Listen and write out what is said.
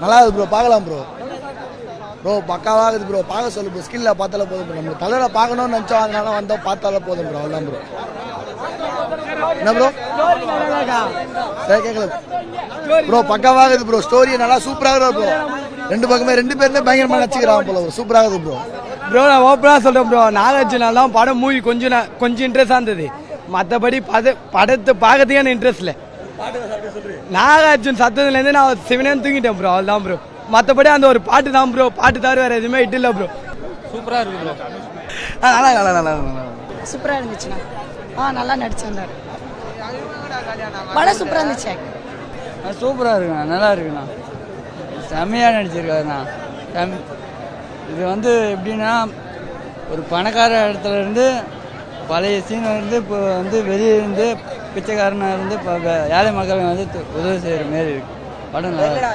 நல்லா இருக்குது ப்ரோ, பார்க்கலாம் ப்ரோ. ப்ரோ பக்காவாகுது ப்ரோ, பார்க்க சொல்லு ப்ரோ. ஸ்கில்ல பார்த்தாலே போதும் ப்ரோ. நம்ம தலைவரை பார்க்கணும்னு நினச்சோம், அதனால வந்தோம், பார்த்தாலே போதும் ப்ரோ. அவ்வளோதான் ப்ரோ. என்ன ப்ரோ? சரி கேட்கல ப்ரோ. பக்காவாகுது ப்ரோ. ஸ்டோரி நல்லா சூப்பராக ப்ரோ. ரெண்டு பக்கமே ரெண்டு பேருமே பயங்கரமாக நடிச்சுக்கிறாங்க போல ப்ரோ. சூப்பராகுது ப்ரோ. ப்ரோ நான் ஓப்பனாக சொல்கிறேன் ப்ரோ, நாகார்ஜுனா தான் படம் மூவி கொஞ்சம் இன்ட்ரெஸ்டாக இருந்தது. மற்றபடி படத்தை பார்க்கறதுக்கு எனக்கு இன்ட்ரெஸ்ட் இல்லை. நாகார்ஜுன் சத்தத்துலேருந்து நான் சிவனேன்னு தூங்கிட்டேன் ப்ரோ. அவ்வளோதான் ப்ரோ. மற்றபடி அந்த ஒரு பாட்டு தான் ப்ரோ. பாட்டு தவிர வேறு எதுவுமே இட்டு இல்லை ப்ரோ. சூப்பராக இருக்கு ப்ரோ. நல்லா சூப்பராக இருந்துச்சுண்ணா. நல்லா நடிச்சிருந்தார். படம் சூப்பராக இருந்துச்சு. சூப்பராக இருக்குண்ணா, நல்லா இருக்குண்ணா, செம்மையாக நடிச்சிருக்காருண்ணா. இது வந்து எப்படின்னா, ஒரு பணக்கார இடத்துல இருந்து பழைய சீன் வந்து இப்போ வந்து வெளியே இருந்து பிச்சைக்காரனாக இருந்து இப்போ ஏழை மக்கள் வந்து உதவி செய்கிற மாரி இருக்கு படம். நல்லா